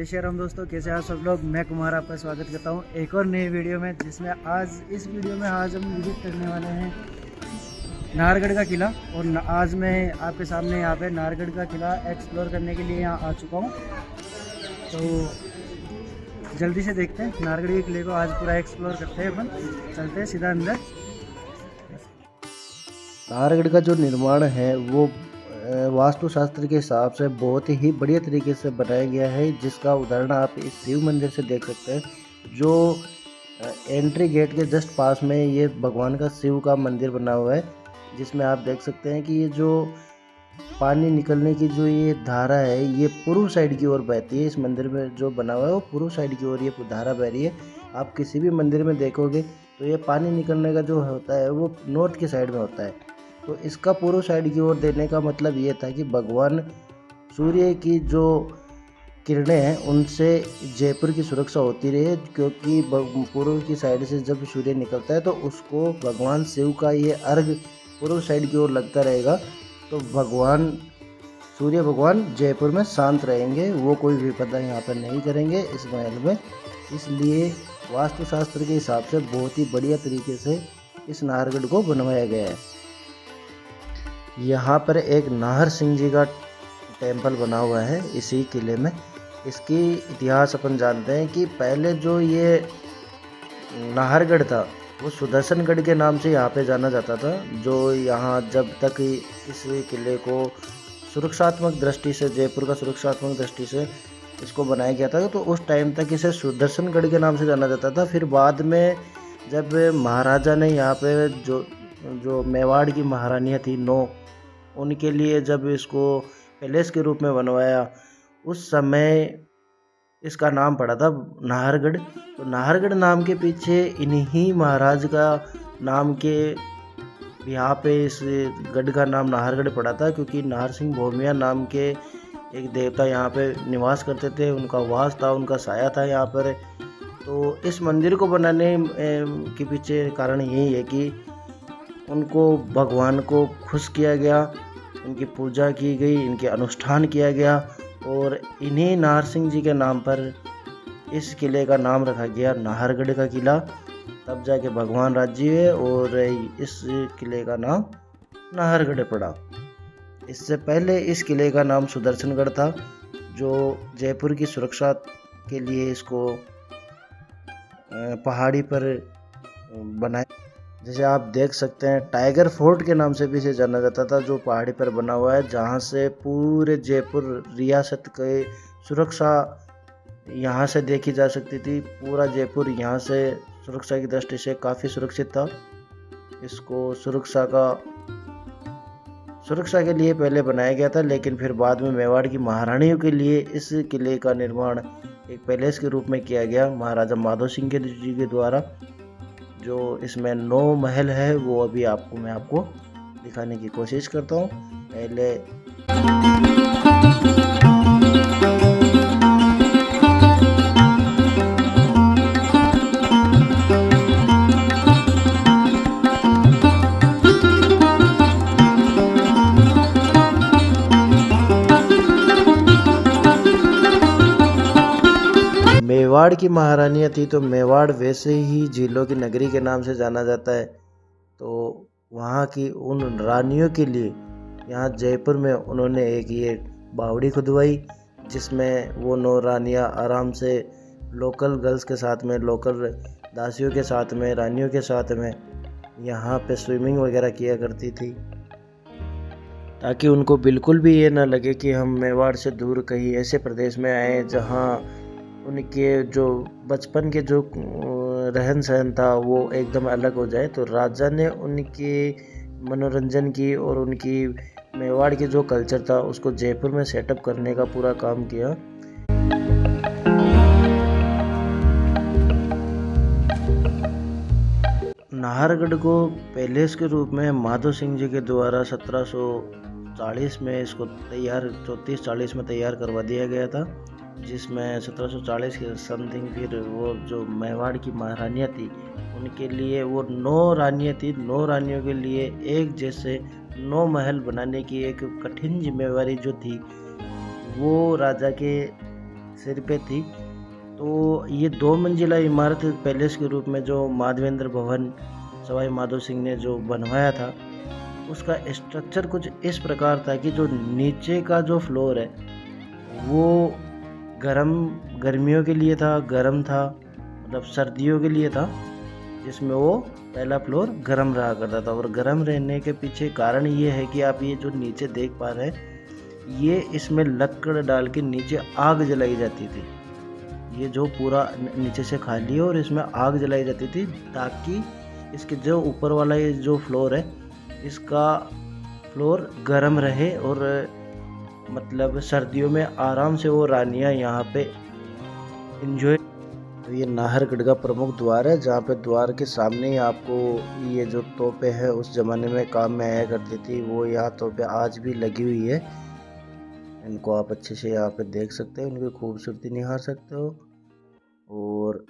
जय श्री राम दोस्तों, कैसे हैं आप सब लोग। मैं कुमार आपका स्वागत करता हूं एक और नई वीडियो में, जिसमें इस वीडियो में आज हम विजिट करने वाले हैं नाहरगढ़ का किला। और आज मैं आपके सामने यहाँ पे नाहरगढ़ का किला एक्सप्लोर करने के लिए यहाँ आ चुका हूँ। तो जल्दी से देखते हैं नाहरगढ़ के किले को, आज पूरा एक्सप्लोर करते हैं। अपन चलते हैं सीधा अंदर। नाहरगढ़ का जो निर्माण है वो वास्तुशास्त्र के हिसाब से बहुत ही बढ़िया तरीके से बनाया गया है, जिसका उदाहरण आप इस शिव मंदिर से देख सकते हैं। जो एंट्री गेट के जस्ट पास में ये भगवान का शिव का मंदिर बना हुआ है, जिसमें आप देख सकते हैं कि ये जो पानी निकलने की जो ये धारा है ये पूर्व साइड की ओर बहती है। इस मंदिर में जो बना हुआ है वो पूर्व साइड की ओर ये धारा बह रही है। आप किसी भी मंदिर में देखोगे तो ये पानी निकलने का जो होता है वो नॉर्थ की साइड में होता है। तो इसका पूर्व साइड की ओर देने का मतलब ये था कि भगवान सूर्य की जो किरणें हैं उनसे जयपुर की सुरक्षा होती रहे, क्योंकि पूर्व की साइड से जब सूर्य निकलता है तो उसको भगवान शिव का ये अर्घ पूर्व साइड की ओर लगता रहेगा। तो सूर्य भगवान जयपुर में शांत रहेंगे, वो कोई विपदा यहाँ पर नहीं करेंगे इस महल में। इसलिए वास्तुशास्त्र के हिसाब से बहुत ही बढ़िया तरीके से इस नाहरगढ़ को बनवाया गया है। यहाँ पर एक नाहर सिंह जी का टेम्पल बना हुआ है इसी किले में। इसकी इतिहास अपन जानते हैं कि पहले जो ये नाहरगढ़ था वो सुदर्शनगढ़ के नाम से यहाँ पे जाना जाता था। जो यहाँ जब तक इस किले को सुरक्षात्मक दृष्टि से, जयपुर का सुरक्षात्मक दृष्टि से इसको बनाया गया था, तो उस टाइम तक इसे सुदर्शनगढ़ के नाम से जाना जाता था। फिर बाद में जब महाराजा ने यहाँ पे जो मेवाड़ की महारानियाँ थी 9, उनके लिए जब इसको पैलेस के रूप में बनवाया, उस समय इसका नाम पड़ा था नाहरगढ़। तो नाहरगढ़ नाम के पीछे इन्हीं महाराज का नाम के यहाँ पे इस गढ़ का नाम नाहरगढ़ पड़ा था, क्योंकि नाहर सिंह भोमिया नाम के एक देवता यहाँ पे निवास करते थे, उनका वास था, उनका साया था यहाँ पर। तो इस मंदिर को बनाने के पीछे कारण यही है कि उनको भगवान को खुश किया गया, उनकी पूजा की गई, इनके अनुष्ठान किया गया, और इन्हीं नाहर सिंह जी के नाम पर इस किले का नाम रखा गया नाहरगढ़ का किला। तब जाके भगवान राज्य हुए और इस किले का नाम नाहरगढ़ पड़ा। इससे पहले इस किले का नाम सुदर्शनगढ़ था, जो जयपुर की सुरक्षा के लिए इसको पहाड़ी पर बनाया। जैसे आप देख सकते हैं टाइगर फोर्ट के नाम से भी इसे जाना जाता था, जो पहाड़ी पर बना हुआ है, जहाँ से पूरे जयपुर रियासत के सुरक्षा यहाँ से देखी जा सकती थी। पूरा जयपुर यहाँ से सुरक्षा की दृष्टि से काफ़ी सुरक्षित था। इसको सुरक्षा के लिए पहले बनाया गया था, लेकिन फिर बाद में मेवाड़ की महारानियों के लिए इस किले का निर्माण एक पैलेस के रूप में किया गया महाराजा माधो सिंह जी के द्वारा। जो इसमें 9 महल है वो अभी मैं आपको दिखाने की कोशिश करता हूँ। पहले मेवाड़ की महारानियाँ थी, तो मेवाड़ वैसे ही झीलों की नगरी के नाम से जाना जाता है। तो वहाँ की उन रानियों के लिए यहाँ जयपुर में उन्होंने एक ये बावड़ी खुदवाई, जिसमें वो 9 रानियाँ आराम से लोकल गर्ल्स के साथ में, लोकल दासियों के साथ में, रानियों के साथ में यहाँ पे स्विमिंग वगैरह किया करती थी, ताकि उनको बिल्कुल भी ये ना लगे कि हम मेवाड़ से दूर कहीं ऐसे प्रदेश में आए जहाँ उनके जो बचपन के जो रहन सहन था वो एकदम अलग हो जाए। तो राजा ने उनके मनोरंजन की और उनकी मेवाड़ के जो कल्चर था उसको जयपुर में सेटअप करने का पूरा काम किया। नाहरगढ़ को पैलेस के रूप में माधो सिंह जी के द्वारा 1740 में इसको 34-40 में तैयार करवा दिया गया था, जिसमें 1740 के समथिंग फिर वो जो मेवाड़ की महारानियाँ थी उनके लिए वो 9 रानियाँ थी, 9 रानियों के लिए एक जैसे 9 महल बनाने की एक कठिन जिम्मेवारी जो थी वो राजा के सिर पे थी। तो ये 2 मंजिला इमारत पैलेस के रूप में जो माधवेंद्र भवन सवाई माधो सिंह ने जो बनवाया था, उसका स्ट्रक्चर कुछ इस प्रकार था कि जो नीचे का जो फ्लोर है वो गर्मियों के लिए था, गर्म था, मतलब सर्दियों के लिए था, जिसमें वो पहला फ्लोर गर्म रहा करता था। और गर्म रहने के पीछे कारण ये है कि आप ये जो नीचे देख पा रहे हैं, ये इसमें लकड़ डाल के नीचे आग जलाई जाती थी। ये जो पूरा नीचे से खाली है और इसमें आग जलाई जाती थी, ताकि इसके जो ऊपर वाला ये जो फ्लोर है, इसका फ्लोर गर्म रहे और मतलब सर्दियों में आराम से वो रानियां यहाँ पे एंजॉय। तो ये नाहरगढ़ का प्रमुख द्वार है, जहाँ पे द्वार के सामने ही आपको ये जो तोपें हैं उस ज़माने में काम में आया करती थी, वो यहाँ तोपें आज भी लगी हुई है। इनको आप अच्छे से यहाँ पे देख सकते हो, उनकी खूबसूरती निहार सकते हो। और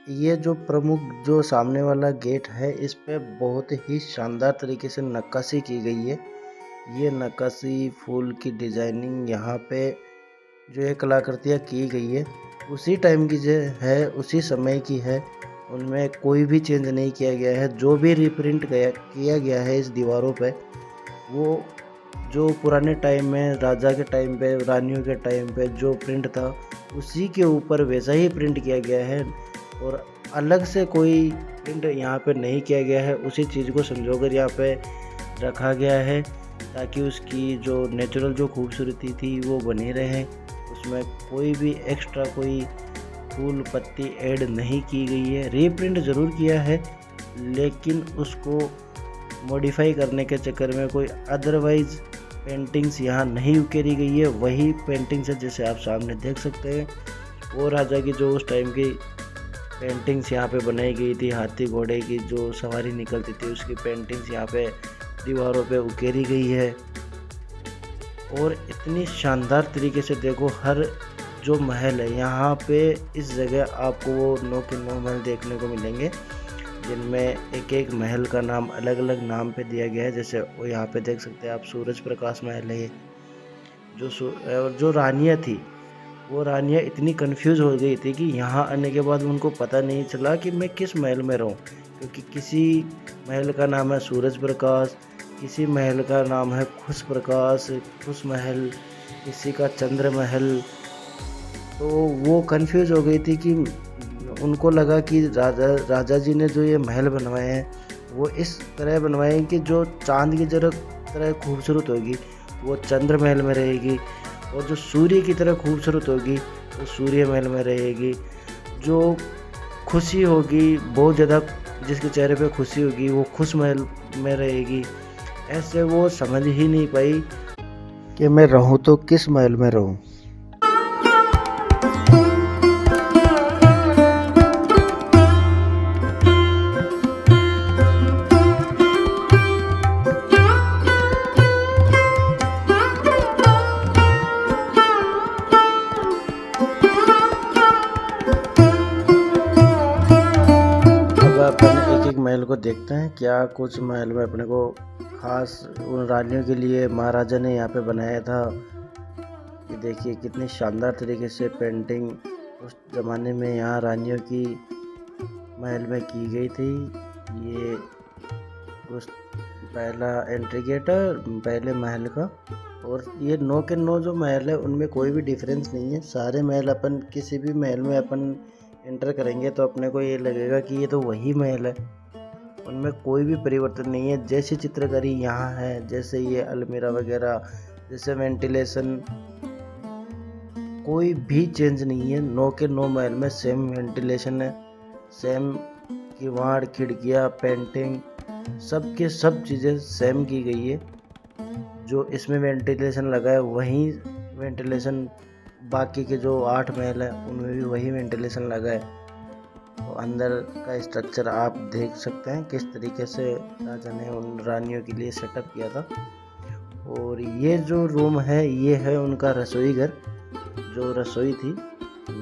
ये जो प्रमुख जो सामने वाला गेट है, इस पे बहुत ही शानदार तरीके से नक्काशी की गई है। ये नक्काशी, फूल की डिजाइनिंग, यहाँ पे जो ये कलाकृतियाँ की गई है उसी टाइम की जो है, उसी समय की है, उनमें कोई भी चेंज नहीं किया गया है। जो भी रिप्रिंट किया गया है इस दीवारों पे, वो जो पुराने टाइम में राजा के टाइम पे, रानियों के टाइम पे जो प्रिंट था उसी के ऊपर वैसा ही प्रिंट किया गया है और अलग से कोई प्रिंट यहाँ पे नहीं किया गया है। उसी चीज़ को संजोकर यहाँ पे रखा गया है, ताकि उसकी जो नेचुरल जो खूबसूरती थी वो बनी रहे। उसमें कोई भी एक्स्ट्रा कोई फूल पत्ती ऐड नहीं की गई है। रीप्रिंट ज़रूर किया है, लेकिन उसको मॉडिफाई करने के चक्कर में कोई अदरवाइज पेंटिंग्स यहाँ नहीं उकेरी गई है। वही पेंटिंग्स है जैसे आप सामने देख सकते हैं, वो राजा की जो उस टाइम की पेंटिंग्स यहाँ पे बनाई गई थी, हाथी घोड़े की जो सवारी निकलती थी उसकी पेंटिंग्स यहाँ पे दीवारों पे उकेरी गई है। और इतनी शानदार तरीके से देखो, हर जो महल है यहाँ पे, इस जगह आपको वो 9 के 9 महल देखने को मिलेंगे, जिनमें एक एक महल का नाम अलग अलग नाम पे दिया गया है। जैसे वो यहाँ पे देख सकते हैं आप, सूरज प्रकाश महल है और जो रानियाँ थी, वो रानियाँ इतनी कंफ्यूज हो गई थी कि यहाँ आने के बाद उनको पता नहीं चला कि मैं किस महल में रहूँ, क्योंकि किसी महल का नाम है सूरज प्रकाश, किसी महल का नाम है खुश प्रकाश, खुश महल, किसी का चंद्र महल। तो वो कंफ्यूज हो गई थी कि उनको लगा कि राजा जी ने जो ये महल बनवाए हैं वो इस तरह बनवाए हैं कि जो चांद की तरह खूबसूरत होगी वो चंद्र महल में रहेगी, और जो सूर्य की तरह खूबसूरत होगी वो सूर्य महल में रहेगी, जो खुशी होगी बहुत ज़्यादा, जिसके चेहरे पे खुशी होगी वो खुश महल में रहेगी। ऐसे वो समझ ही नहीं पाई कि मैं रहूं तो किस महल में रहूं। अपन एक एक महल को देखते हैं, क्या कुछ महल में अपने को खास उन रानियों के लिए महाराजा ने यहाँ पे बनाया था। ये देखिए कितनी शानदार तरीके से पेंटिंग उस ज़माने में यहाँ रानियों की महल में की गई थी। ये उस पहला एंट्री गेट है पहले महल का, और ये 9 के 9 जो महल है उनमें कोई भी डिफरेंस नहीं है। सारे महल अपन किसी भी महल में अपन एंटर करेंगे तो अपने को ये लगेगा कि ये तो वही महल है, उनमें कोई भी परिवर्तन नहीं है। जैसी चित्रकारी यहाँ है, जैसे ये अलमीरा वगैरह, जैसे वेंटिलेशन, कोई भी चेंज नहीं है। 9 के 9 महल में सेम वेंटिलेशन है, सेम किवाड़, खिड़कियाँ, पेंटिंग, सब के सब चीज़ें सेम की गई है। जो इसमें वेंटिलेशन लगा है वही वेंटिलेशन बाकी के जो 8 महल है उनमें भी वही वेंटिलेशन लगा है। तो अंदर का स्ट्रक्चर आप देख सकते हैं किस तरीके से राजा ने उन रानियों के लिए सेटअप किया था। और ये जो रूम है ये है उनका रसोई घर, जो रसोई थी,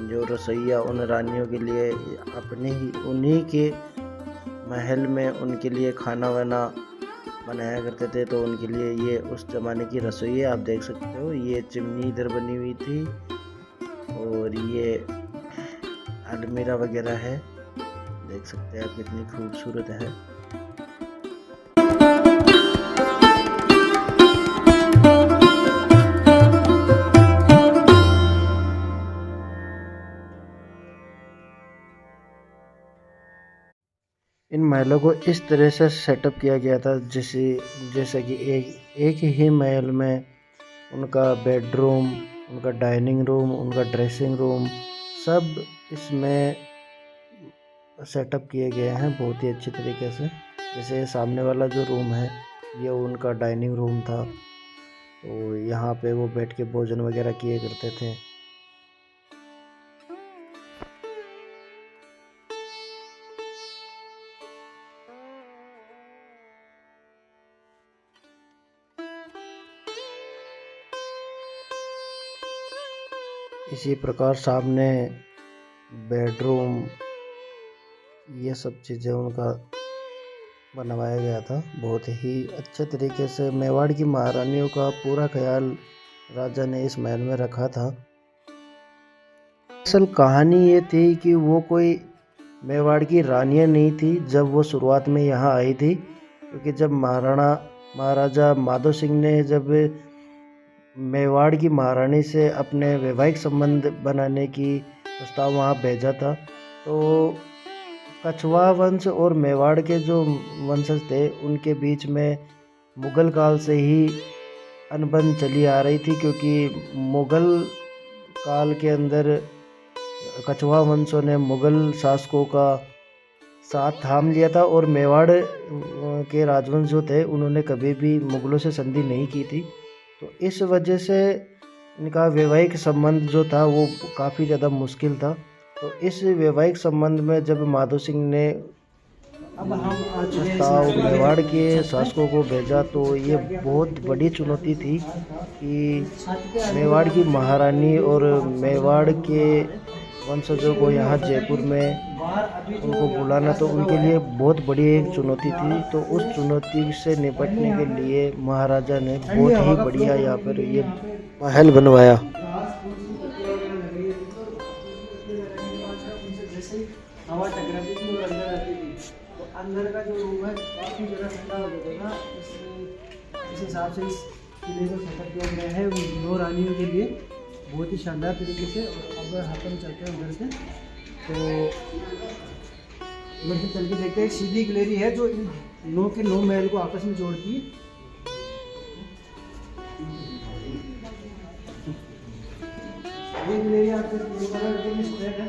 जो रसोइया उन रानियों के लिए अपने ही उन्हीं के महल में उनके लिए खाना वाना बनाया करते थे। तो उनके लिए ये उस ज़माने की रसोई है, आप देख सकते हो। ये चिमनी इधर बनी हुई थी और ये अलमीरा वगैरह है, देख सकते हैं आप कितनी खूबसूरत है। इन महलों को इस तरह से सेटअप किया गया था जैसे कि एक ही महल में उनका बेडरूम, उनका डाइनिंग रूम, उनका ड्रेसिंग रूम सब इसमें सेटअप किए गए हैं बहुत ही अच्छी तरीके से। जैसे सामने वाला जो रूम है ये उनका डाइनिंग रूम था, तो यहाँ पे वो बैठ के भोजन वगैरह किए करते थे। इसी प्रकार सामने बेडरूम, ये सब चीज़ें उनका बनवाया गया था बहुत ही अच्छे तरीके से। मेवाड़ की महारानियों का पूरा ख्याल राजा ने इस महल में रखा था। असल कहानी ये थी कि वो कोई मेवाड़ की रानियाँ नहीं थी जब वो शुरुआत में यहाँ आई थी, क्योंकि जब महाराजा माधो सिंह ने जब मेवाड़ की महारानी से अपने वैवाहिक संबंध बनाने की प्रस्ताव वहाँ भेजा था, तो कछवाहा वंश और मेवाड़ के जो वंशज थे उनके बीच में मुग़ल काल से ही अनबन चली आ रही थी, क्योंकि मुग़ल काल के अंदर कछवाहा वंशों ने मुग़ल शासकों का साथ थाम लिया था और मेवाड़ के राजवंश जो थे उन्होंने कभी भी मुग़लों से संधि नहीं की थी। तो इस वजह से इनका वैवाहिक संबंध जो था वो काफ़ी ज़्यादा मुश्किल था। तो इस वैवाहिक संबंध में जब माधो सिंह ने प्रस्ताव मेवाड़ के शासकों को भेजा तो ये बहुत बड़ी चुनौती थी कि मेवाड़ की महारानी और मेवाड़ के वंशजों को यहाँ जयपुर में उनको बुलाना तो उनके लिए बहुत बड़ी एक चुनौती थी। तो उस चुनौती से निपटने के लिए महाराजा ने बहुत ही बढ़िया यहाँ पर ये महल बनवाया। हवा टकराती थी और अंदर आती थी, तो अंदर का जो रूम है काफ़ी ज़्यादा ठंडा हो जाता था। इस हिसाब से इस किले को सेटअप किया गया है 9 रानियों के लिए बहुत ही शानदार तरीके से। और अब हम चलते हैं उधर से, तो उधर से चल के देखते हैं। एक सीधी गैलरी है जो इन 9 के 9 महल को आपस में जोड़ती है। ये गैलरी आपके स्ट्रेट है,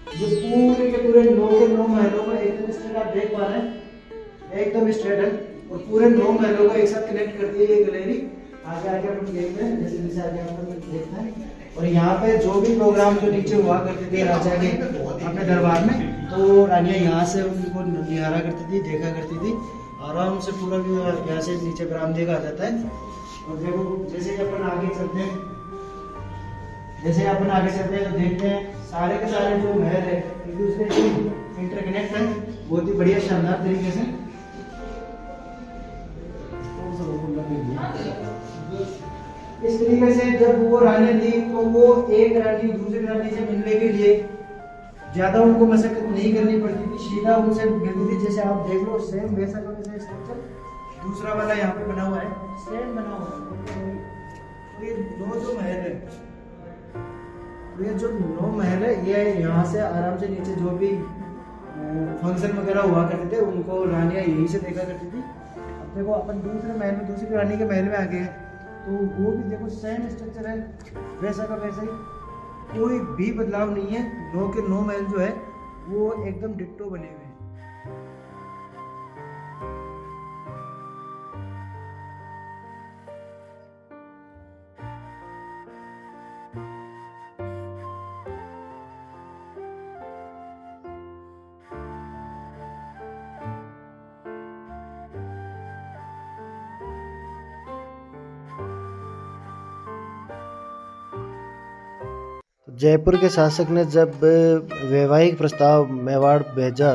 जो पूरे के पूरे 9 के 9 महलों को एकदम स्ट्रेट आप देख पा रहे हैं, एकदम स्ट्रेट है और पूरे 9 महलों को एक साथ कनेक्ट करती है ये गैलरी। आगे आगे अपन देखते हैं, जैसे जैसे आगे अपन देखते हैं। और यहाँ पे जो भी प्रोग्राम जो नीचे हुआ करते थे राजा के अपने दरबार में, तो रानियाँ यहाँ से उनको निहारा करती थी, देखा करती थी आराम से। पूरा यहाँ से नीचे बरामदे का आ जाता है। और देखो जैसे अपन आगे चलते हैं, तो देखते हैं सारे के सारे जो महल है एक दूसरे से इंटरकनेक्ट है बहुत ही बढ़िया शानदार तरीके से। इस तरीके से जब वो रानी थी तो वो एक रानी दूसरी रानी से मिलने के लिए ज्यादा उनको मशक्कत नहीं करनी पड़ती थी, सीधा उनसे मिलती थी। जैसे आप देख लो सेम वैसा का वैसा स्ट्रक्चर दूसरा वाला यहाँ पे बना हुआ है, सेम बना हुआ है। तो ये 9 जो महल है, तो ये जो 9 महल है ये यहाँ से आराम से नीचे जो भी फंक्शन वगैरह हुआ करते थे उनको रानियाँ यहीं से देखा करती थी। अब देखो अपन दूसरे महल में, दूसरी रानी के महल में आ गए हैं, तो वो भी देखो सेम स्ट्रक्चर है वैसा का वैसा ही, कोई भी बदलाव नहीं है। 9 के 9 महल जो है वो एकदम डिट्टो बने हुए हैं। जयपुर के शासक ने जब वैवाहिक प्रस्ताव मेवाड़ भेजा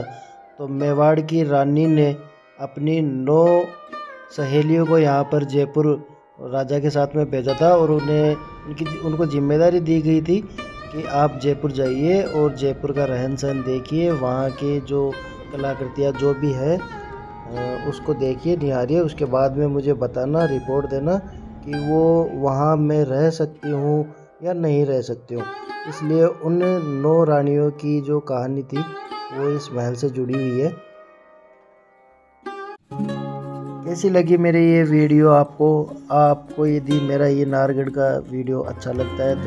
तो मेवाड़ की रानी ने अपनी 9 सहेलियों को यहाँ पर जयपुर राजा के साथ में भेजा था और उन्हें उनको जिम्मेदारी दी गई थी कि आप जयपुर जाइए और जयपुर का रहन सहन देखिए, वहाँ के जो कलाकृतियाँ जो भी है उसको देखिए, निहारिए, उसके बाद में मुझे बताना, रिपोर्ट देना कि वो वहाँ मैं रह सकती हूँ या नहीं रह सकती हूँ। इसलिए उन 9 रानियों की जो कहानी थी वो इस महल से जुड़ी हुई है। कैसी लगी मेरी ये वीडियो आपको? आपको यदि मेरा ये नाहरगढ़ का वीडियो अच्छा लगता है